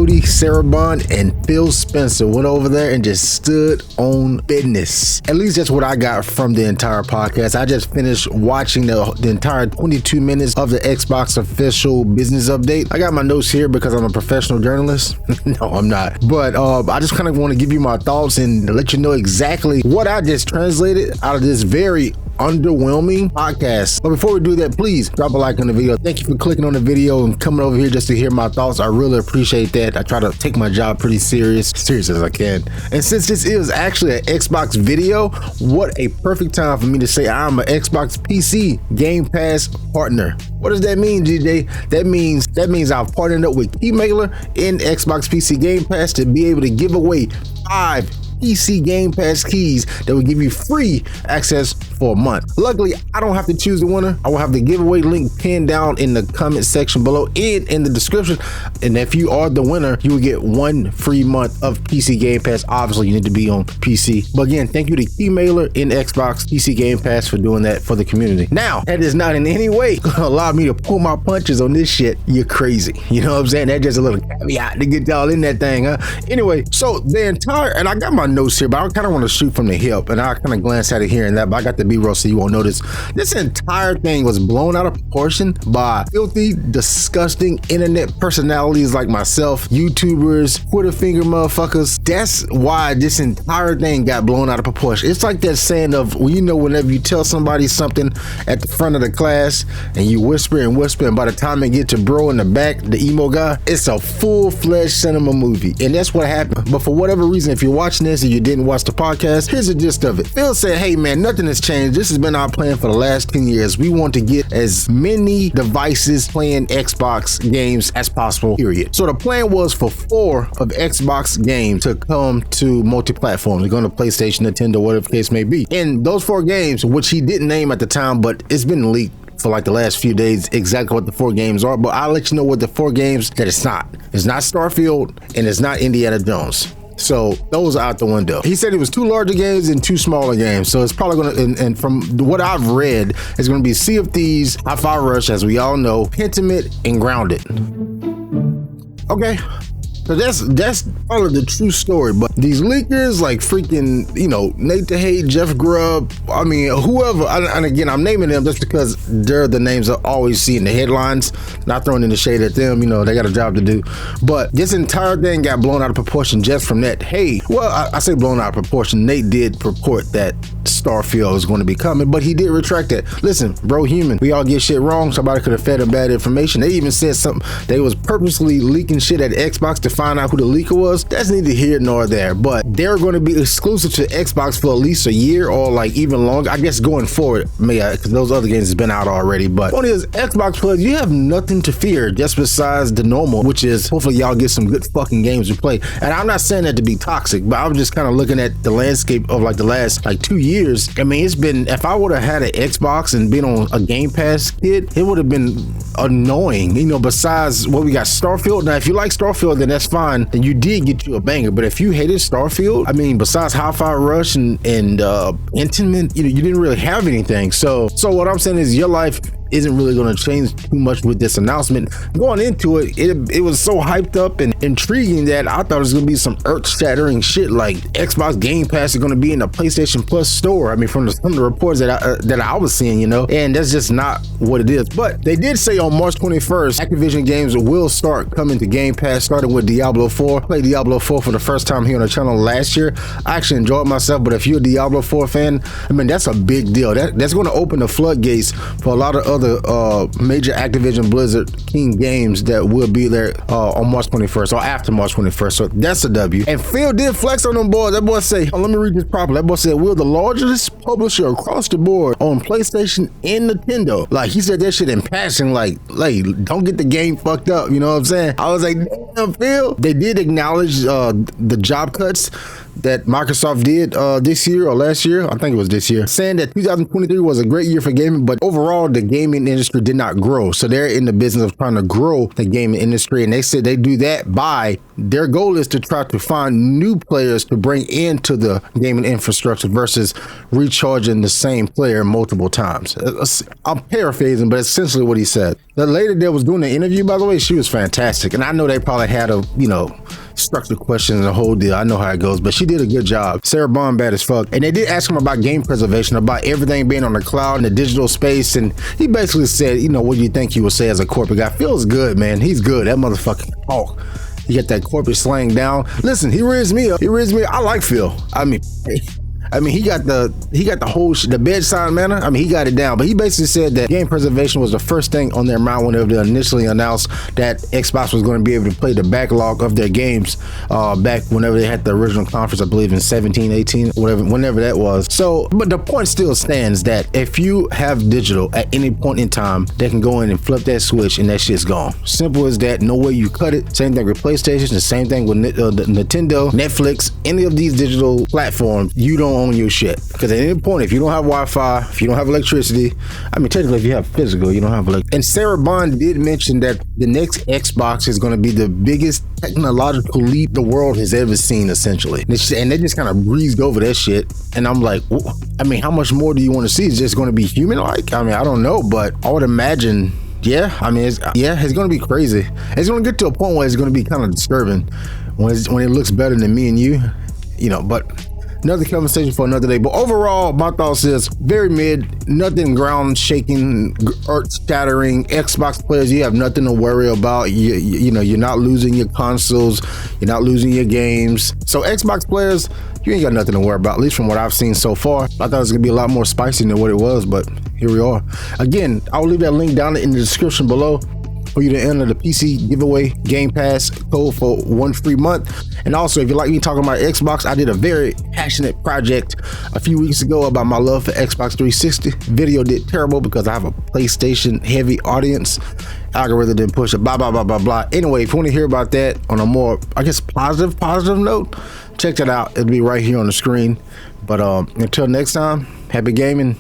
Rudy Sarabon and Phil Spencer went over there and just stood on business. At least that's what I got from the entire podcast. I just finished watching the entire 22 minutes of the Xbox official business update. I got my notes here because I'm a professional journalist. No, I'm not. But I just kind of want to give you my thoughts and let you know exactly what I just translated out of this very underwhelming podcast. But before we do that, please drop a like on the video. Thank you for clicking on the video and coming over here just to hear my thoughts. I really appreciate that. I try to take my job pretty serious as I can. And since this is actually an Xbox video, what a perfect time for me to say I'm an Xbox PC Game Pass partner. What does that mean, DJ? That means I've partnered up with Keymailer in Xbox PC Game Pass to be able to give away 5 PC Game Pass keys that will give you free access for a month. Luckily, I don't have to choose the winner. I will have the giveaway link pinned down in the comment section below and in the description. And if you are the winner, you will get 1 free month of PC Game Pass. Obviously, you need to be on PC. But again, thank you to Keymailer in Xbox PC Game Pass for doing that for the community. Now, that is not in any way going to allow me to pull my punches on this shit. You're crazy. You know what I'm saying? That's just a little caveat to get y'all in that thing, huh? Anyway, so the entire, and I got my notes here, but I kind of want to shoot from the hip, and I kind of glance at it here and that, but I got the B-roll so you won't notice. This entire thing was blown out of proportion by filthy, disgusting internet personalities like myself, YouTubers, Twitter finger motherfuckers. That's why this entire thing got blown out of proportion. It's like that saying of, well, you know, whenever you tell somebody something at the front of the class and you whisper and whisper, and by the time it get to bro in the back, the emo guy, it's a full-fledged cinema movie. And that's what happened. But for whatever reason, if you're watching this and you didn't watch the podcast, here's the gist of it. Phil said, hey man, nothing has changed. This has been our plan for the last 10 years. We want to get as many devices playing Xbox games as possible, period. So the plan was for 4 of Xbox games to come to multi-platform. They're going to PlayStation, Nintendo, whatever the case may be. And those 4 games, which he didn't name at the time, but it's been leaked for like the last few days exactly what the 4 games are, but I'll let you know what the 4 games that it's not. It's not Starfield and it's not Indiana Jones. So those are out the window. He said it was 2 larger games and 2 smaller games. So it's probably going to, and from what I've read, it's going to be Sea of Thieves, Hi-Fi Rush, as we all know, Pentiment, and Grounded. Okay. So that's probably the true story, but these leakers like freaking, you know, Nate the Hate, Jeff Grubb, I mean, whoever, and again, I'm naming them just because they're the names I always see in the headlines, not throwing in the shade at them, you know, they got a job to do. But this entire thing got blown out of proportion just from that. Hey, well, I say blown out of proportion. Nate did purport that Starfield is going to be coming, but he did retract that. Listen, bro, human, we all get shit wrong. Somebody could have fed him bad information. They even said something, they was purposely leaking shit at Xbox to find out who the leaker was. That's neither here nor there, but they're going to be exclusive to Xbox for at least a year or like even longer. I guess going forward, because those other games has been out already. But one is Xbox Plus, you have nothing to fear just besides the normal, which is hopefully y'all get some good fucking games to play. And I'm not saying that to be toxic, but I'm just kind of looking at the landscape of like the last like 2 years. I mean, it's been, if I would have had an Xbox and been on a Game Pass kid, it would have been annoying, you know, besides what we got Starfield. Now, if you like Starfield, then that's fine, then you did get you a banger. But if you hated Starfield, I mean, besides Hi-Fi Rush and Intimate, you know, you didn't really have anything. So what I'm saying is your life isn't really going to change too much with this announcement. Going into it, it was so hyped up and intriguing that I thought it was going to be some earth-shattering shit like Xbox Game Pass is going to be in the PlayStation Plus store. I mean, from some of the reports that I was seeing, you know, and that's just not what it is. But they did say on March 21st, Activision games will start coming to Game Pass, starting with Diablo 4. I played Diablo 4 for the first time here on the channel last year. I actually enjoyed myself, but if you're a Diablo 4 fan, I mean, that's a big deal. That's going to open the floodgates for a lot of other major Activision Blizzard King games that will be there on March 21st or after March 21st. So that's a W. And Phil did flex on them boys. That boy say, let me read this properly. That boy said, we're the largest publisher across the board on PlayStation and Nintendo. Like, he said that shit in passion, like don't get the game fucked up. You know what I'm saying? I was like, damn, Phil. They did acknowledge the job cuts that Microsoft did this year or last year. I think it was this year, saying that 2023 was a great year for gaming, but overall the game gaming industry did not grow. So they're in the business of trying to grow the gaming industry. And they said they do that by their goal is to try to find new players to bring into the gaming infrastructure versus recharging the same player multiple times. I'm paraphrasing, but essentially what he said. The lady that was doing the interview, by the way, she was fantastic. And I know they probably had a, structured questions and the whole deal. I know how it goes, but she did a good job. Sarah Bond bad as fuck. And they did ask him about game preservation, about everything being on the cloud and the digital space. And he basically said, what do you think he would say as a corporate guy? Feels good, man. He's good. That motherfucking talk. You get that corporate slang down. Listen, he rizzed me up. I like Phil. He got the whole the bedside manner. He got it down. But he basically said that game preservation was the first thing on their mind whenever they initially announced that Xbox was going to be able to play the backlog of their games back whenever they had the original conference, I believe in 17, 18, whenever that was. So, but the point still stands that if you have digital at any point in time, they can go in and flip that switch and that shit's gone. Simple as that. No way you cut it. Same thing with PlayStation. The same thing with Nintendo, Netflix, any of these digital platforms. You don't own your shit, because at any point, if you don't have Wi-Fi, if you don't have electricity, technically if you have physical, you don't have electricity. And Sarah Bond did mention that the next Xbox is going to be the biggest technological leap the world has ever seen, essentially. And they just kind of breezed over that shit. And I'm like, how much more do you want to see? Is just going to be human-like? I don't know, but I would imagine, it's going to be crazy. It's going to get to a point where it's going to be kind of disturbing when it looks better than me and you, but another conversation for another day. But overall, my thoughts is very mid, nothing ground shaking, earth shattering. Xbox players, you have nothing to worry about. You're not losing your consoles, you're not losing your games. So Xbox players, you ain't got nothing to worry about, at least from what I've seen so far. I thought it was gonna be a lot more spicy than what it was, but here we are. Again, I'll leave that link down in the description below for you to enter the PC giveaway Game Pass code for 1 free month. And also, if you like me talking about Xbox, I did a very passionate project a few weeks ago about my love for Xbox 360. Video did terrible because I have a PlayStation heavy audience. Algorithm didn't push it, blah, blah, blah, blah, blah. Anyway, if you want to hear about that on a more, positive note, check that out. It'll be right here on the screen. But until next time, happy gaming.